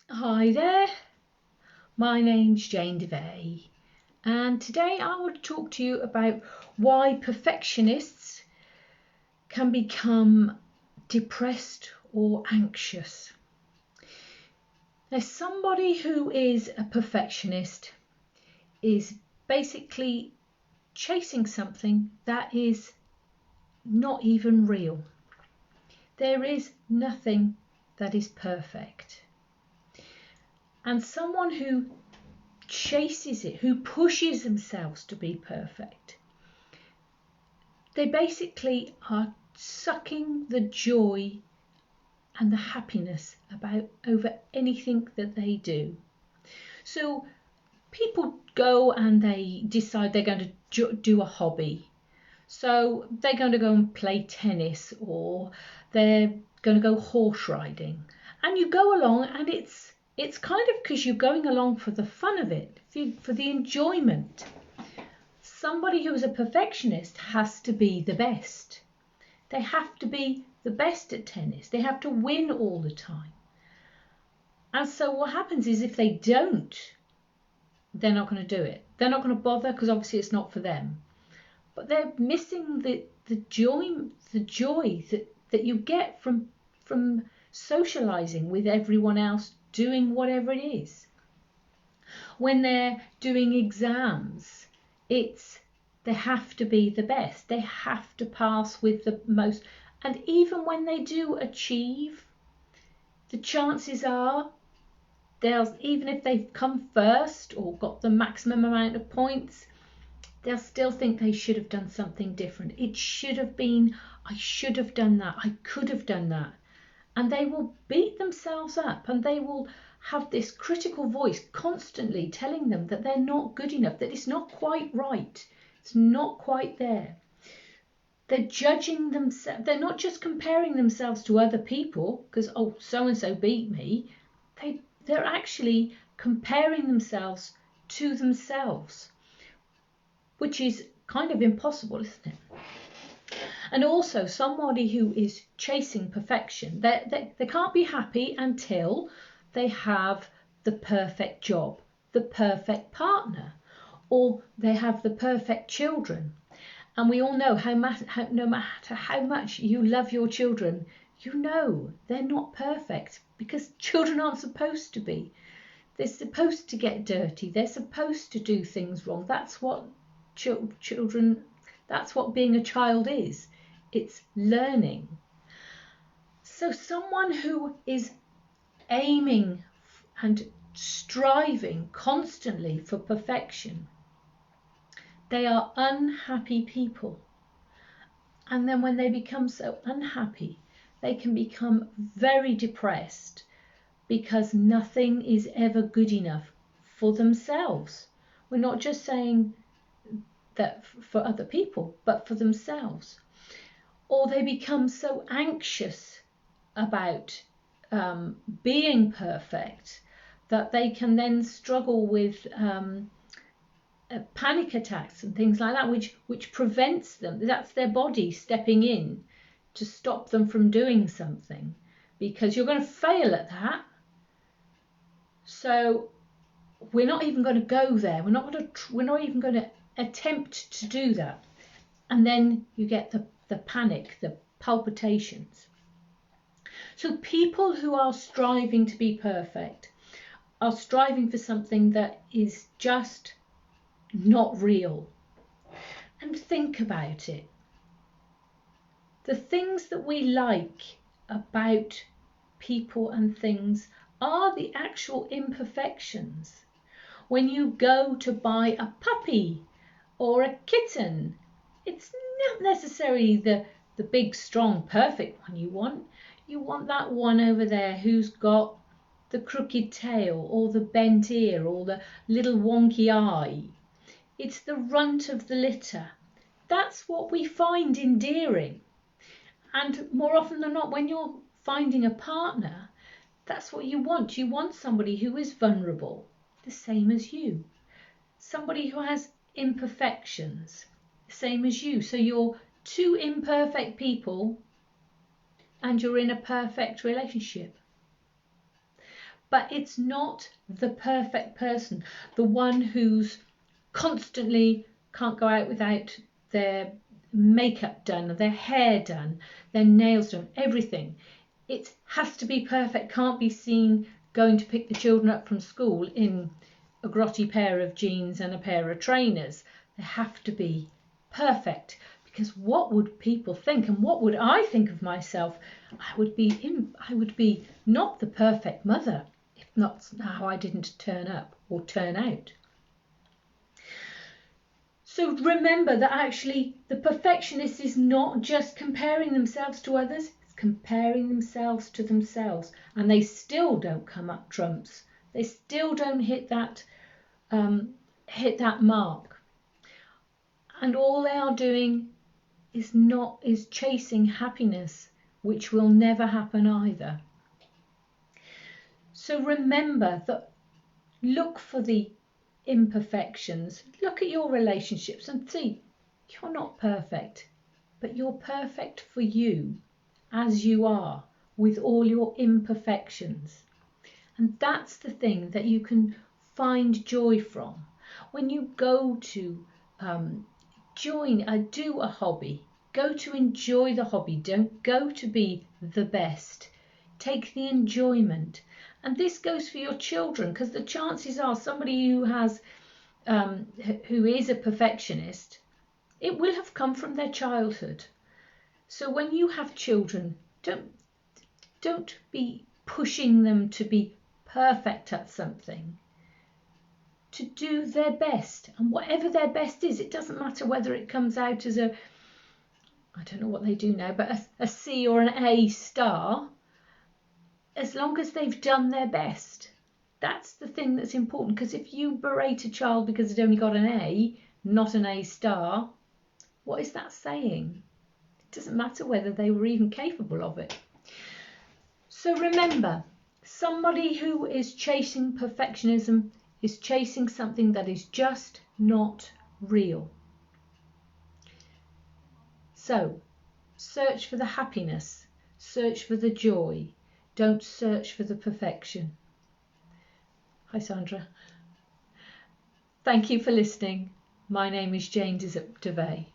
Hi there, my name's Jane DeVay, and today I want to talk to you about why perfectionists can become depressed or anxious. Now, somebody who is a perfectionist is basically chasing something that is not even real. There is nothing that is perfect. And someone who chases it, who pushes themselves to be perfect, they basically are sucking the joy and the happiness over anything that they do. So people go and they decide they're going to do a hobby. So they're going to go and play tennis, or they're going to go horse riding, and you go along, and it's kind of because you're going along for the fun of it, for the enjoyment. Somebody who is a perfectionist has to be the best. They have to be the best at tennis. They have to win all the time. And so what happens is if they don't, they're not going to do it. They're not going to bother because obviously it's not for them. But they're missing the joy that you get from socializing with everyone else, doing whatever it is. When they're doing exams, they have to be the best. They have to pass with the most. And even when they do achieve, the chances are even if they've come first or got the maximum amount of points, they'll still think they should have done something different. It should have been, I should have done that, I could have done that. And they will beat themselves up, and they will have this critical voice constantly telling them that they're not good enough, that it's not quite right, it's not quite there. They're judging themselves. They're not just comparing themselves to other people because, oh, so and so beat me. They're actually comparing themselves to themselves, which is kind of impossible, isn't it? And also, somebody who is chasing perfection, they can't be happy until they have the perfect job, the perfect partner, or they have the perfect children. And we all know no matter how much you love your children, you know they're not perfect because children aren't supposed to be. They're supposed to get dirty. They're supposed to do things wrong. That's what children, that's what being a child is. It's learning. So someone who is aiming and striving constantly for perfection, they are unhappy people. And then when they become so unhappy, they can become very depressed because nothing is ever good enough for themselves. We're not just saying that for other people, but for themselves. Or they become so anxious about being perfect that they can then struggle with panic attacks and things like that, which prevents them. That's their body stepping in to stop them from doing something, because you're going to fail at that. So we're not even going to go there. We're not even going to attempt to do that. And then you get the panic, the palpitations. So people who are striving to be perfect are striving for something that is just not real. And think about it. The things that we like about people and things are the actual imperfections. When you go to buy a puppy or a kitten, it's not necessarily the big, strong, perfect one you want. You want that one over there who's got the crooked tail or the bent ear or the little wonky eye. It's the runt of the litter. That's what we find endearing. And more often than not, when you're finding a partner, that's what you want. You want somebody who is vulnerable, the same as you. Somebody who has imperfections, the same as you. So you're two imperfect people and you're in a perfect relationship. but it's not the perfect person, the one who's constantly can't go out without their makeup done, their hair done, their nails done, everything. It has to be perfect, can't be seen going to pick the children up from school in a grotty pair of jeans and a pair of trainers. They have to be perfect, because what would people think, and what would I think of myself? I would be not the perfect mother if not how I didn't turn up or turn out. So remember that actually the perfectionist is not just comparing themselves to others, it's comparing themselves to themselves, and they still don't come up trumps. They still don't hit that mark. And all they are doing is chasing happiness, which will never happen either. So remember that, look for the imperfections. Look at your relationships and see you're not perfect, but you're perfect for you as you are, with all your imperfections. And that's the thing that you can find joy from. When you go to do a hobby, go to enjoy the hobby. Don't go to be the best. Take the enjoyment. And this goes for your children, because the chances are somebody who is a perfectionist, it will have come from their childhood. So when you have children, don't be pushing them to be perfect at something. To do their best, and whatever their best is, it doesn't matter whether it comes out as I don't know what they do now, but a C or an A star, as long as they've done their best. That's the thing that's important, because if you berate a child because it only got an A, not an A star, what is that saying? It doesn't matter whether they were even capable of it. So remember, somebody who is chasing perfectionism is chasing something that is just not real. So search for the happiness, search for the joy, don't search for the perfection. Hi Sandra. Thank you for listening. My name is Jane DeVay.